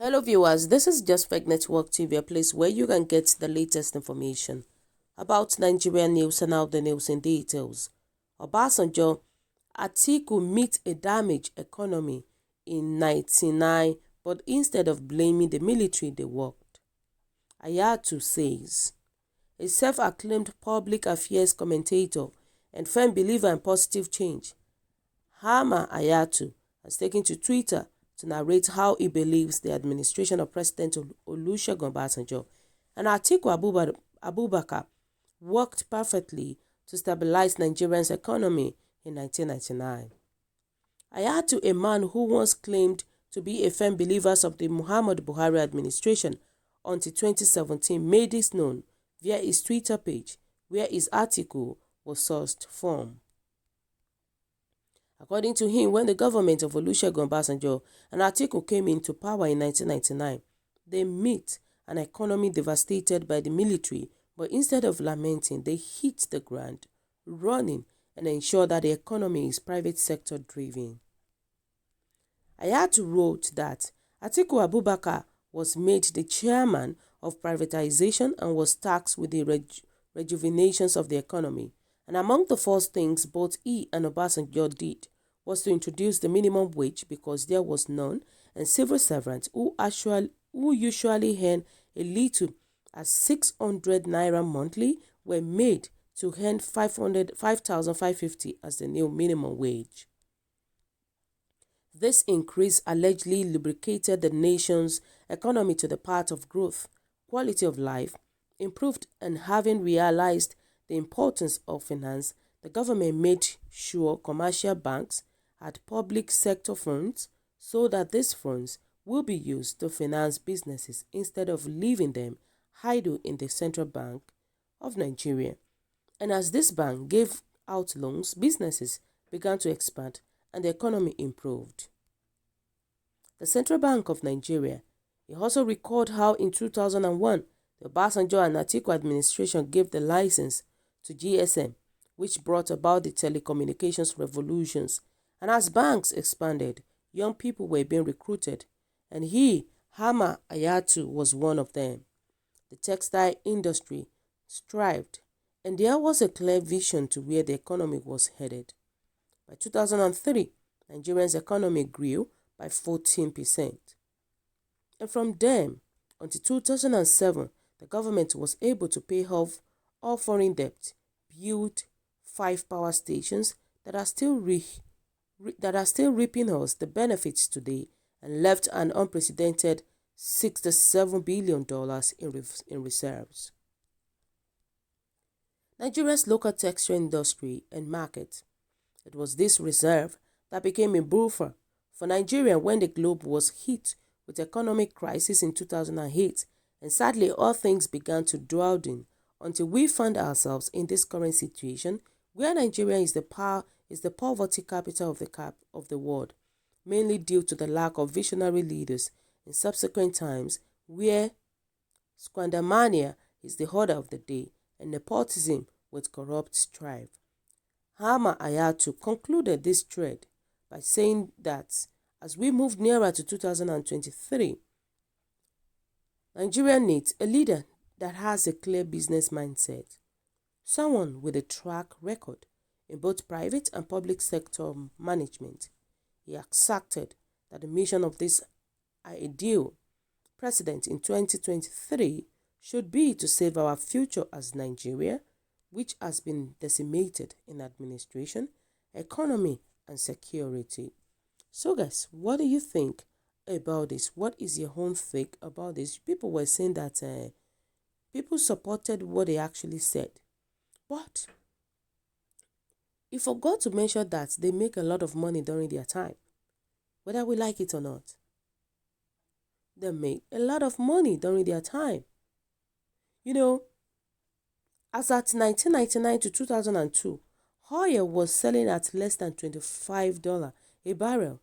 Hello viewers, this is Just Fake Network TV, a place where you can get the latest information about Nigerian news and out the news in details. Obasanjo, Atiku meet a damaged economy in 1999, but instead of blaming the military, they worked. Hayatu says, a self-acclaimed public affairs commentator and firm believer in positive change, Hayatu has taken to Twitter to narrate how he believes the administration of President Olusegun Obasanjo and Atiku Abubakar worked perfectly to stabilize Nigeria's economy in 1999. Hayatu, a man who once claimed to be a firm believer of the Muhammadu Buhari administration until 2017, made this known via his Twitter page, where his article was sourced from. According to him, when the government of Olusegun Obasanjo and Atiku came into power in 1999, they met an economy devastated by the military, but instead of lamenting, they hit the ground running and ensured that the economy is private sector driven. Hayatu wrote that Atiku Abubakar was made the chairman of privatization and was tasked with the rejuvenations of the economy. And among the first things both he and Obasanjo did was to introduce the minimum wage because there was none, and civil servants who usually earn a little as 600 naira monthly were made to earn 5,550 as the new minimum wage. This increase allegedly lubricated the nation's economy to the path of growth, quality of life improved, and having realized the importance of finance, the government made sure commercial banks had public sector funds so that these funds will be used to finance businesses instead of leaving them idle in the Central Bank of Nigeria. And as this bank gave out loans, businesses began to expand and the economy improved. The Central Bank of Nigeria, he also recalled how in 2001, the Obasanjo and Atiku administration gave the license to GSM, which brought about the telecommunications revolutions. And as banks expanded, young people were being recruited, and he, Hayatu, was one of them. The textile industry thrived, and there was a clear vision to where the economy was headed. By 2003, Nigeria's economy grew by 14%. And from then until 2007, the government was able to pay off all foreign debt, build 5 power stations that are still reaping us the benefits today, and left an unprecedented $67 billion in reserves. Nigeria's local textile industry and market. It was this reserve that became a buffer for Nigeria when the globe was hit with economic crisis in 2008, and sadly all things began to dwindle until we found ourselves in this current situation where Nigeria is the poverty capital of the world, mainly due to the lack of visionary leaders in subsequent times, where squandermania is the order of the day and nepotism with corrupt strife. Hayatu concluded this thread by saying that as we move nearer to 2023, Nigeria needs a leader that has a clear business mindset, someone with a track record in both private and public sector management. He asserted that the mission of this ideal president in 2023 should be to save our future as Nigeria, which has been decimated in administration, economy, and security. So guys, what do you think about this? What is your own take about this? People were saying that people supported what they actually said, but he forgot to mention that they make a lot of money during their time, whether we like it or not. They make a lot of money during their time. You know, as at 1999 to 2002, oil was selling at less than $25 a barrel.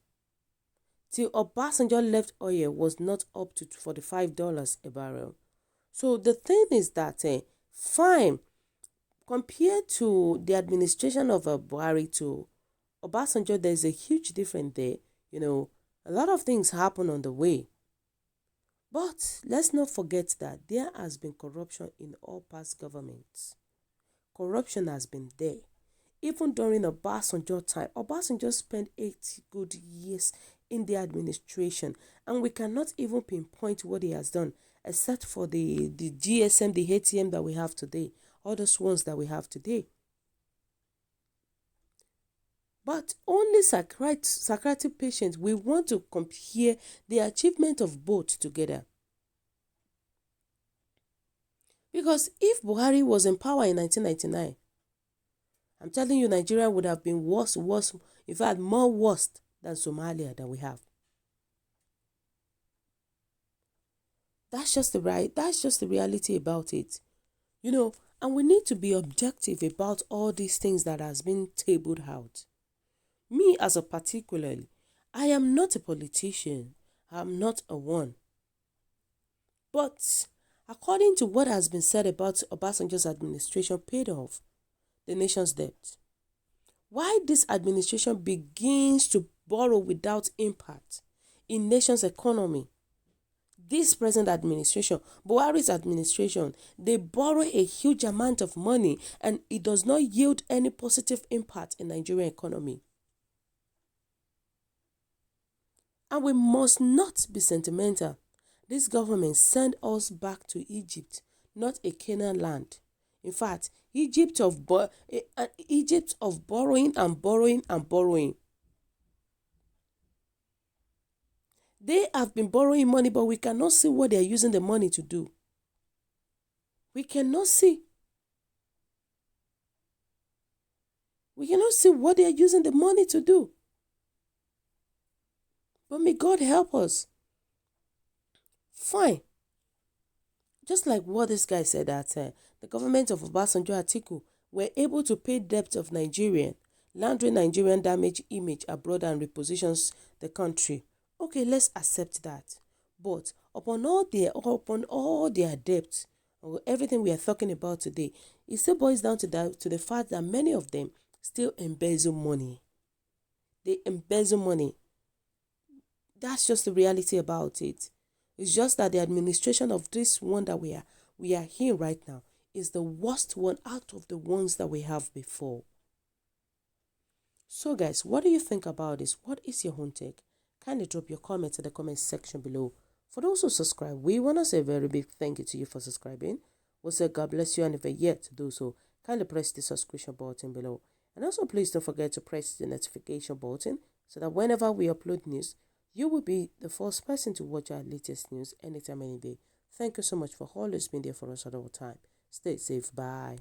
Till Obasanjo left, oil was not up to $45 a barrel. So the thing is that, fine, compared to the administration of Buhari to Obasanjo, there's a huge difference there. You know, a lot of things happen on the way. But let's not forget that there has been corruption in all past governments. Corruption has been there. Even during Obasanjo time, Obasanjo spent 8 good years in the administration, and we cannot even pinpoint what he has done, except for the GSM, the ATM that we have today, all those ones that we have today. But only psychiatric patients, we want to compare the achievement of both together. Because if Buhari was in power in 1999, I'm telling you, Nigeria would have been worse, in fact, more worse than Somalia that we have. That's just the reality about it. And we need to be objective about all these things that has been tabled out. Me as a particularly, I am not a politician. I'm not a one. But according to what has been said about Obasanjo's administration paid off the nation's debt, why this administration begins to borrow without impact in nation's economy, this present administration, Buhari's administration, they borrow a huge amount of money and it does not yield any positive impact in Nigerian economy. And we must not be sentimental. This government sent us back to Egypt, not a Canaan land. In fact, Egypt of borrowing and borrowing and borrowing. They have been borrowing money, but we cannot see what they are using the money to do. We cannot see. We cannot see what they are using the money to do. But may God help us. Fine. Just like what this guy said, that the government of Obasanjo Atiku were able to pay debt of Nigerian, laundering Nigerian damage image abroad and repositions the country. Okay, let's accept that. But upon all their debts, or everything we are talking about today, it still boils down to the fact that many of them still embezzle money. They embezzle money. That's just the reality about it. It's just that the administration of this one that we are here right now is the worst one out of the ones that we have before. So guys, what do you think about this? What is your own take? Kindly drop your comments in the comment section below. For those who subscribe, we want to say a very big thank you to you for subscribing. We'll say God bless you, and if you're yet to do so, kindly press the subscription button below. And also please don't forget to press the notification button so that whenever we upload news, you will be the first person to watch our latest news anytime, any day. Thank you so much for always being there for us at all time. Stay safe. Bye.